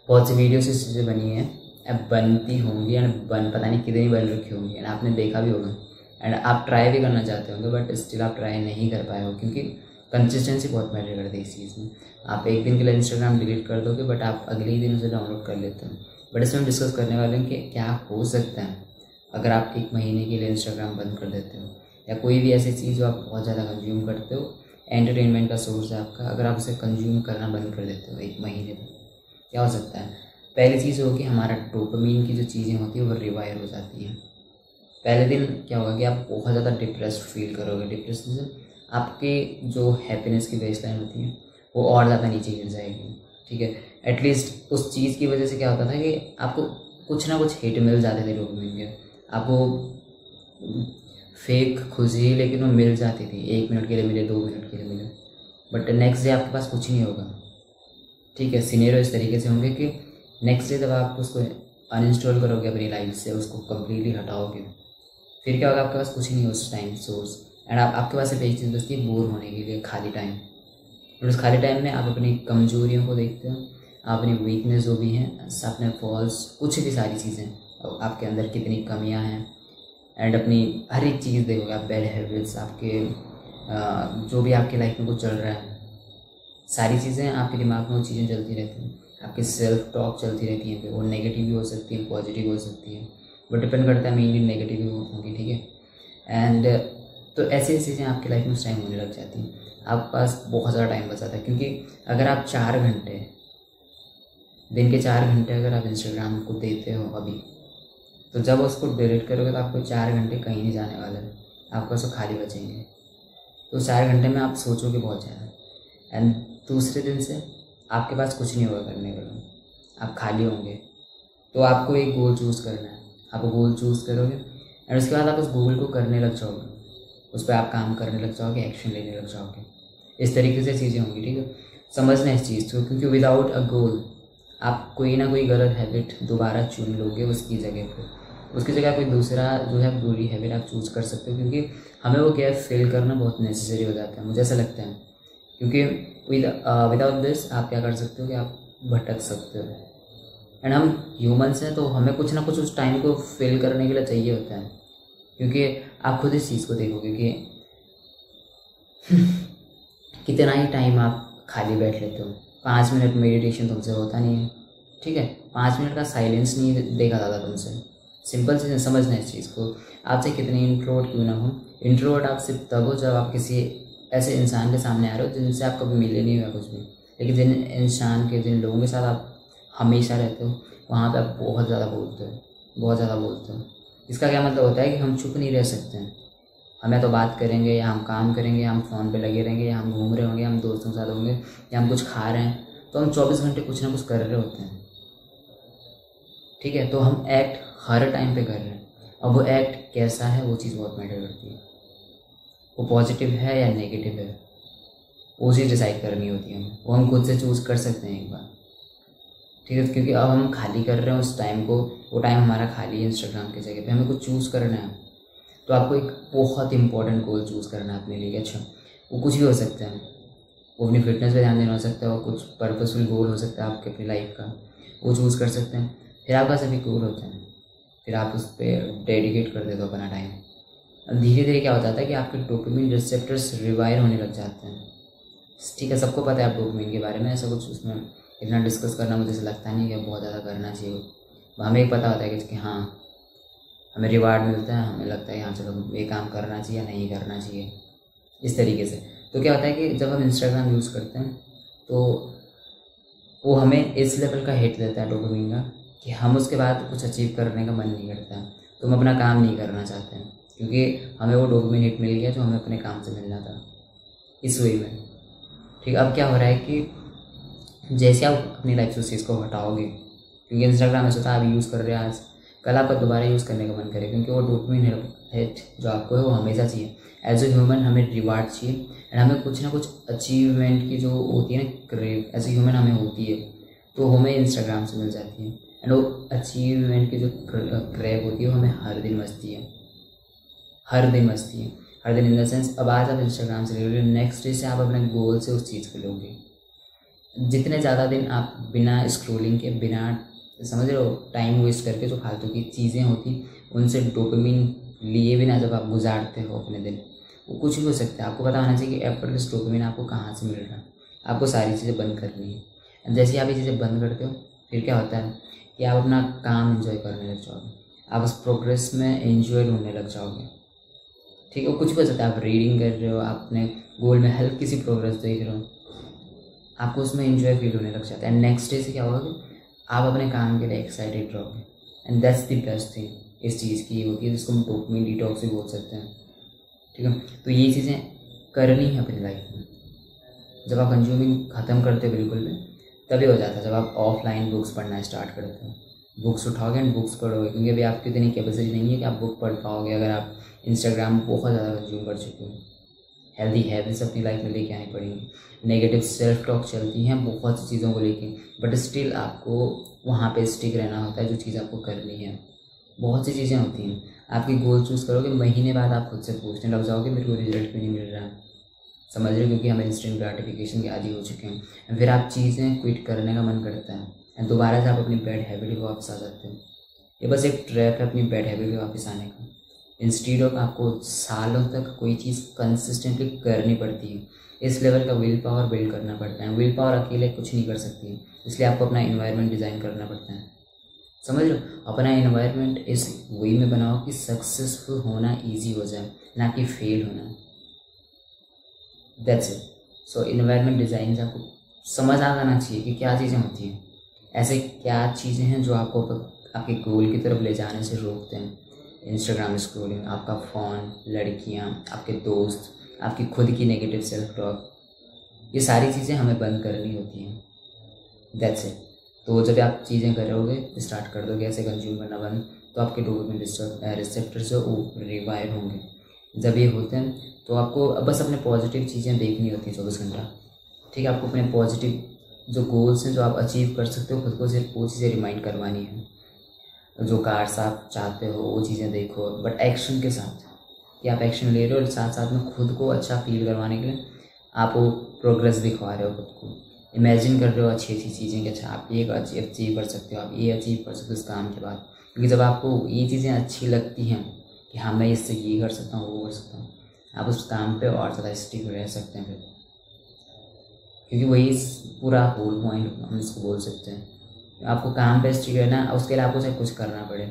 बहुत सी वीडियोस इस चीज़ें बनी हैं, अब बनती होंगी एंड पता नहीं कितनी बन रखी होंगी एंड आपने देखा भी होगा एंड आप ट्राई भी करना चाहते होंगे, बट स्टिल आप ट्राई नहीं कर पाए हो क्योंकि कंसिस्टेंसी बहुत मैटर करती है इस चीज़ में। आप एक दिन के लिए इंस्टाग्राम डिलीट कर दोगे बट आप अगले ही दिन उसे डाउनलोड कर लेते हो। बट इसमें हम डिस्कस करने वाले हैं कि क्या हो सकता है अगर आप 1 महीने के लिए इंस्टाग्राम बंद कर देते हो, या कोई भी ऐसी चीज़ जो आप बहुत ज़्यादा कंज्यूम करते हो, एंटरटेनमेंट का सोर्स है आपका, अगर आप उसे कंज्यूम करना बंद कर देते हो 1 महीने तक, क्या हो सकता है। पहली चीज़ होगी हमारा डोपामिन की जो चीज़ें होती है वो रिवायर हो जाती हैं। पहले दिन क्या होगा कि आप बहुत ज़्यादा डिप्रेस्ड फील करोगे। डिप्रेशन आपके जो हैप्पीनेस की बेसलाइन होती है वो और ज़्यादा नीचे गिर जाएगी, ठीक है। एटलीस्ट उस चीज़ की वजह से क्या होता था कि आपको कुछ ना कुछ हिट मिल जाते थे डोपामिन के, आपको फेक खुशी लेकिन वो मिल जाती थी। 1 मिनट के लिए मिले, 2 मिनट के लिए मिले, बट नेक्स्ट डे आपके पास कुछ नहीं होगा, ठीक है। सिनेरियो इस तरीके से होंगे कि नेक्स्ट डे जब आप उसको अनइंस्टॉल करोगे अपनी लाइफ से, उसको कम्प्लीटली हटाओगे, फिर क्या होगा, आपके पास कुछ नहीं हो उस टाइम सोर्स एंड आपके पास सिर्फ एक चीज़ बचती है बोर होने के लिए, खाली टाइम। और उस खाली टाइम में आप अपनी कमजोरियों को देखते हो, आप अपनी वीकनेस जो भी हैं, अपने फॉल्स, कुछ भी सारी चीज़ें, आपके अंदर कितनी कमियां हैं एंड अपनी हर एक चीज़ देखोगे आप, बैड हैबिट्स, आपके जो भी आपकी लाइफ में कुछ चल रहा है, सारी चीज़ें आपके दिमाग में वो चीज़ें चलती रहती हैं। आपकी सेल्फ टॉक चलती रहती हैं, वो नेगेटिव भी हो सकती है, पॉजिटिव हो सकती है, वो डिपेंड करता है मेनली नेगेटिव भी होंगी, ठीक है। एंड तो ऐसी ऐसी चीज़ें आपकी लाइफ में उस टाइम होने लग जाती हैं। आपके पास बहुत ज़्यादा टाइम बचा था, क्योंकि अगर आप 4 घंटे, दिन के 4 घंटे अगर आप इंस्टाग्राम को देते हो अभी, तो जब उसको डिलीट करोगे तो आपको 4 घंटे कहीं नहीं जाने वाला है, आपके पास वो खाली बचेंगे। तो 4 घंटे में आप सोचोगे बहुत ज़्यादा एंड दूसरे दिन से आपके पास कुछ नहीं होगा करने वाला, आप खाली होंगे। तो आपको एक गोल चूज़ करना है, आप गोल चूज़ करोगे एंड उसके बाद आप उस गोल को करने लग जाओगे, उस पर आप काम करने लग जाओगे, एक्शन लेने लग जाओगे। इस तरीके से चीज़ें होंगी, ठीक है। समझना इस चीज़ को, क्योंकि विदाउट अ गोल आप कोई ना कोई गलत हैबिट दोबारा चुन लोगे उसकी जगह पर, उसकी जगह कोई दूसरा जो है बुरी हैबिट आप चूज़ कर सकते हो, क्योंकि हमें वो गैप फिल करना बहुत नेसेसरी हो जाता है, मुझे ऐसा लगता है। क्योंकि विदाउट दिस आप क्या कर सकते हो कि आप भटक सकते हो एंड हम ह्यूमंस हैं, तो हमें कुछ ना कुछ उस टाइम को फिल करने के लिए चाहिए होता है। क्योंकि आप खुद इस चीज़ को देखोगे कि कितना ही टाइम आप खाली बैठ लेते हो। 5 मिनट मेडिटेशन तुमसे होता नहीं है, ठीक है। 5 मिनट का साइलेंस नहीं देखा जाता तुमसे। सिंपल चीज़ें समझना इस चीज़ को। आपसे कितने इंट्रोवर्ट क्यों ना हो, इंट्रोवर्ट आप सिर्फ तब हो जब आप किसी ऐसे इंसान के सामने आ रहे हो जिनसे आप कभी मिले नहीं हुआ कुछ भी, लेकिन जिन लोगों के साथ आप हमेशा रहते हो वहाँ पे आप बहुत ज़्यादा बोलते हो, बहुत ज़्यादा बोलते हो। इसका क्या मतलब होता है कि हम चुप नहीं रह सकते हैं, हम या तो बात करेंगे, या हम काम करेंगे, या हम फ़ोन पे लगे रहेंगे, या हम घूम रहे होंगे, हम दोस्तों के साथ होंगे, या हम कुछ खा रहे हैं, तो हम 24 घंटे कुछ ना कुछ कर रहे होते हैं, ठीक है। तो हम एक्ट हर टाइम पे कर रहे हैं। अब वो एक्ट कैसा है वो चीज़ बहुत मैटर करती है, वो पॉजिटिव है या नेगेटिव है, वो चीज़ डिसाइड करनी होती है हमें, वो हम खुद से चूज़ कर सकते हैं एक बार, ठीक है। क्योंकि अब हम खाली कर रहे हैं उस टाइम को, वो टाइम हमारा खाली है इंस्टाग्राम की जगह पे, हमें कुछ चूज़ करना है। तो आपको एक बहुत इंपॉर्टेंट गोल चूज़ करना है अपने लिए। अच्छा, वो कुछ भी हो सकता है, वो अपनी फिटनेस पे ध्यान देना हो सकता है, वो कुछ पर्पसफुल गोल हो सकता है आपके अपनी लाइफ का, वो चूज़ कर सकते हैं। फिर आपका सभी गोल होता है, फिर आप उस पर डेडिकेट कर देते हो अपना टाइम। धीरे धीरे क्या हो जाता है कि आपके डोपामिन रिसेप्टर्स रिवायर होने लग जाते हैं, ठीक है। सबको पता है आप डोपामिन के बारे में, ऐसा कुछ उसमें इतना डिस्कस करना मुझे ऐसा लगता नहीं कि बहुत ज़्यादा करना चाहिए। हमें एक पता होता है कि हाँ हमें रिवार्ड मिलता है, हमें लगता है हाँ चलो ये काम करना चाहिए या नहीं करना चाहिए, इस तरीके से। तो क्या होता है कि जब हम इंस्टाग्राम यूज़ करते हैं तो वो हमें इस लेवल का हिट देता है डोपामिन का कि हम उसके बाद कुछ अचीव करने का मन नहीं करता है, तो हम अपना काम नहीं करना चाहते हैं, क्योंकि हमें वो डोपामिन हिट मिल गया जो हमें अपने काम से मिलना था, इस वे में, ठीक। अब क्या हो रहा है कि जैसे आप अपनी लाइफ से उस चीज़ को हटाओगे, क्योंकि इंस्टाग्राम ऐसा था आप यूज़ कर रहे हैं, आज कल आपका दोबारा यूज़ करने का मन करे, क्योंकि वो डोपामिन हिट जो आपको है वो हमेशा चाहिए। एज ए ह्यूमन हमें रिवार्ड चाहिए एंड हमें कुछ ना कुछ अचीवमेंट की जो होती है ना क्रेव, एज ए ह्यूमन हमें होती है, तो हमें इंस्टाग्राम से मिल जाती है। एंड वो अचीवमेंट की जो क्रेव होती है वो हमें हर दिन मचती है, हर दिन मचती है, हर दिन इन द सेंस। अब आज आप इंस्टाग्राम से ले रहे हो, नेक्स्ट डे से आप अपने गोल से उस चीज़ को लोगे, जितने ज़्यादा दिन आप बिना स्क्रोलिंग के, बिना समझ रहे हो टाइम वेस्ट करके जो फालतू की चीज़ें होती उनसे डोपामिन लिए बिना जब आप गुजारते हो अपने दिन, वो कुछ भी हो सकता है। आपको पता होना चाहिए कि एफर्टलेस डोपामिन आपको कहाँ से मिल रहा है। आपको सारी चीज़ें बंद करनी है। जैसे आप ये चीज़ें बंद करते हो फिर क्या होता है कि आप अपना काम एंजॉय करने लग जाओगे, आप उस प्रोग्रेस में एंजॉय ढूंढने लग जाओगे। ठीक है, कुछ भी हो सकता है। आप रीडिंग कर रहे हो, आप अपने गोल में हल्की सी प्रोग्रेस देख रहे हो, आपको उसमें एंजॉय फील होने लग जाता है। एंड नेक्स्ट डे से क्या होगा कि आप अपने काम के लिए एक्साइटेड रहोगे। And that's the best thing इस चीज़ की होगी, जिसको हम डोपामिन डिटॉक्स भी बोल सकते हैं। ठीक है, तो ये चीज़ें करनी है अपनी लाइफ में। जब आप कंज्यूमिंग ख़त्म करते हो बिल्कुल भी, तभी हो जाता है जब आप ऑफलाइन बुक्स पढ़ना स्टार्ट करते हो। बुक्स उठाओगे एंड बुक्स पढ़ोगे, क्योंकि अभी आपकी इतनी कैपेसिटी नहीं है कि आप बुक पढ़ पाओगे अगर आप इंस्टाग्राम बहुत ज़्यादा कंज्यूम कर चुके हो। हेल्दी हैबिट्स अपनी लाइफ में लेके आनी पड़ेंगी। नेगेटिव सेल्फ टॉक चलती हैं बहुत सी चीज़ों को लेके, बट स्टिल आपको वहाँ पे स्टिक रहना होता है जो चीज़ आपको करनी है। बहुत सी चीज़ें होती हैं, आपकी गोल चूज़ करोगे, महीने बाद आप खुद से पूछने लग जाओगे मेरे को रिजल्ट क्यों नहीं मिल रहा है। समझ रहे हो, क्योंकि हम इंस्टेंट ग्रेटिफिकेशन के आदी हो चुके हैं। फिर आप चीज़ें क्विट करने का मन करता है एंड दोबारा से आप अपनी बैड हैबिट पे वापस आ जाते हो। ये बस एक ट्रैप है अपनी बैड हैबिट पे वापस आने का। इंस्टीड ऑफ आपको सालों तक कोई चीज़ कंसिस्टेंटली करनी पड़ती है, इस लेवल का विल पावर बिल्ड करना पड़ता है। विल पावर अकेले कुछ नहीं कर सकती है, इसलिए आपको अपना इन्वायरमेंट डिज़ाइन करना पड़ता है। समझ लो, अपना इन्वायरमेंट इस वे में बनाओ कि सक्सेसफुल होना ईजी हो जाए, ना कि फेल होना। That's it. So environment design से आपको समझ आ जाना चाहिए कि क्या चीज़ें होती हैं, ऐसे क्या चीज़ें हैं जो आपको आपके गोल की तरफ ले जाने से रोकते हैं। इंस्टाग्राम स्क्रॉलिंग, आपका फ़ोन, लड़कियां, आपके दोस्त, आपकी खुद की नेगेटिव सेल्फ टॉक, ये सारी चीज़ें हमें बंद करनी होती हैं। That's it. तो जब आप चीज़ें करोगे, स्टार्ट कर दोगे ऐसे कंज्यूम करना बंद, तो आपके डोपामिन रिसेप्टर्स जो वो रिवाइव होंगे। जब ये होते हैं तो आपको बस अपने पॉजिटिव चीज़ें देखनी होती हैं 24 घंटा। ठीक है, आपको अपने पॉजिटिव जो गोल्स हैं जो आप अचीव कर सकते हो, खुद को सिर्फ वो चीज़ें रिमाइंड करवानी है। जो कार्स आप चाहते हो वो चीज़ें देखो, बट एक्शन के साथ, कि आप एक्शन ले रहे हो और साथ साथ में खुद को अच्छा फील करवाने के लिए आप वो प्रोग्रेस दिखवा रहे हो, खुद को इमेजिन कर रहे हो अच्छी अच्छी चीज़ें कि अच्छा आप ये अचीव कर सकते हो, आप ये अचीव कर सकते हो इस काम के बाद। क्योंकि जब आपको ये चीज़ें अच्छी लगती हैं कि हाँ मैं इससे ये कर सकता हूँ, वो कर सकता हूँ, आप उस काम पे और ज़्यादा स्टिक रह सकते हैं फिर। क्योंकि वही पूरा होल पॉइंट हम इसको बोल सकते हैं। आपको काम पे स्टिक रहना है, उसके लिए आपको चाहे कुछ करना पड़े,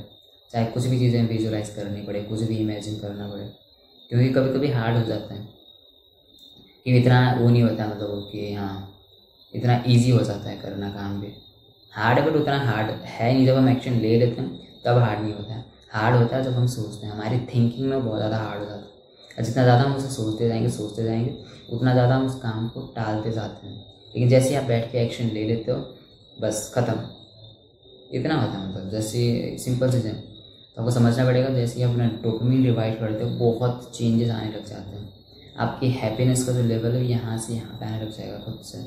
चाहे कुछ भी चीज़ें विजुअलाइज करनी पड़े, कुछ भी इमेजिन करना पड़े। क्योंकि कभी कभी हार्ड हो जाता है कि इतना वो नहीं होता, मतलब कि हाँ इतना इजी हो जाता है करना काम भी। हार्ड है बट उतना हार्ड है नहीं। जब हम एक्शन ले लेते हैं तब हार्ड नहीं होता है। हार्ड होता है जब हम सोचते हैं, हमारी थिंकिंग में बहुत ज़्यादा हार्ड हो जाता है। और जितना ज़्यादा हम उसे सोचते जाएंगे उतना ज़्यादा हम उस काम को टालते जाते हैं। लेकिन जैसे ही आप बैठ के एक्शन ले लेते हो, बस ख़त्म, इतना होता है। मतलब जैसे सिंपल चीज़ें तो आपको समझना पड़ेगा, जैसे ही अपना डोपामिन रिवाइव करते हो बहुत चेंजेस आने लग जाते हैं। आपकी हैप्पीनेस का जो लेवल है यहाँ से यहाँ पे आने लग जाएगा खुद से।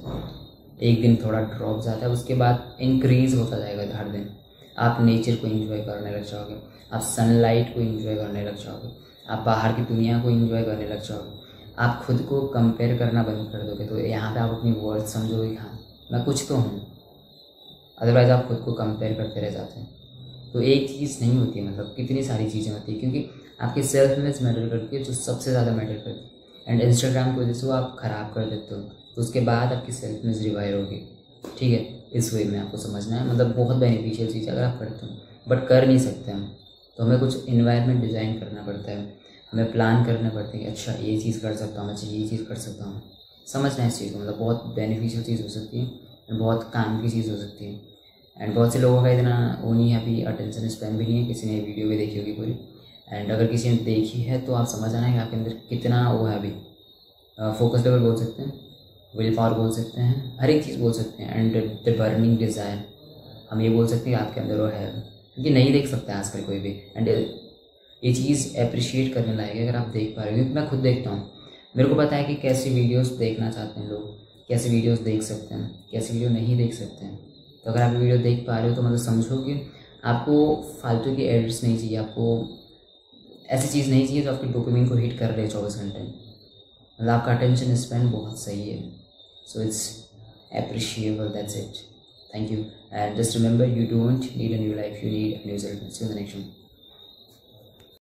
एक दिन थोड़ा ड्रॉप जाता है, उसके बाद इंक्रीज़ होता जाएगा हर दिन। आप नेचर को एंजॉय करने लग जाओगे, आप सनलाइट को एंजॉय करने लग जाओगे, आप बाहर की दुनिया को एंजॉय करने लग जाओगे। आप खुद को कंपेयर करना बंद कर दोगे, तो यहाँ पे आप अपनी वर्थ समझोगे, हाँ मैं कुछ तो हूँ। अदरवाइज आप खुद को कंपेयर करते रह जाते हैं। तो एक चीज़ नहीं होती है, मतलब कितनी सारी चीज़ें होती है, क्योंकि आपकी सेल्फ इमेज मैटर करती है, जो सबसे ज़्यादा मैटर करती है। एंड इंस्टाग्राम की वजह से वो आप ख़राब कर देते हो, तो उसके बाद आपकी सेल्फ इमेज रिवाइव होगी। ठीक है, इस वे में आपको समझना है। मतलब बहुत बेनिफिशियल चीज़ है अगर आप करते हो, बट कर नहीं सकते हम, तो हमें कुछ इन्वायरमेंट डिज़ाइन करना पड़ता है, हमें प्लान करना पड़ता है कि अच्छा ये चीज़ कर सकता हूँ, अच्छा ये चीज़ कर सकता हूँ। समझना है इस चीज़ को, मतलब बहुत बेनिफिशियल चीज़ हो सकती है, बहुत काम की चीज़ हो सकती है। एंड बहुत से लोगों का इतना वो नहीं है, अभी अटेंशन स्पैन भी नहीं है। किसी ने वीडियो भी देखी होगी पूरी, एंड अगर किसी ने देखी है तो आप समझ आना है कि आपके अंदर कितना वो है। अभी फोकस लेवल बोल सकते हैं, विल पावर बोल सकते हैं, हर एक चीज़ बोल सकते हैं। एंड द बर्निंग डिज़ायर, हम ये बोल सकते हैं कि आपके अंदर वो है, क्योंकि नहीं देख सकते आजकल कोई भी। एंड ये चीज़ अप्रिशिएट करने लायक है अगर आप देख पा रहे हो, क्योंकि मैं खुद देखता हूँ। मेरे को पता है कि कैसी वीडियोस देखना चाहते हैं लोग, कैसी वीडियोस देख सकते हैं, कैसी वीडियो नहीं देख सकते हैं। तो अगर आप वीडियो देख पा रहे हो तो मतलब समझो कि आपको फालतू की एड्स नहीं चाहिए, आपको ऐसी चीज़ नहीं चाहिए जो आपके डोपामिन को हिट कर रहे 24 घंटे। मतलब आपका अटेंशन स्पैन बहुत सही है। So it's appreciable. That's it. Thank you. And just remember, you don't need a new life, you need a new self. See you in the next one.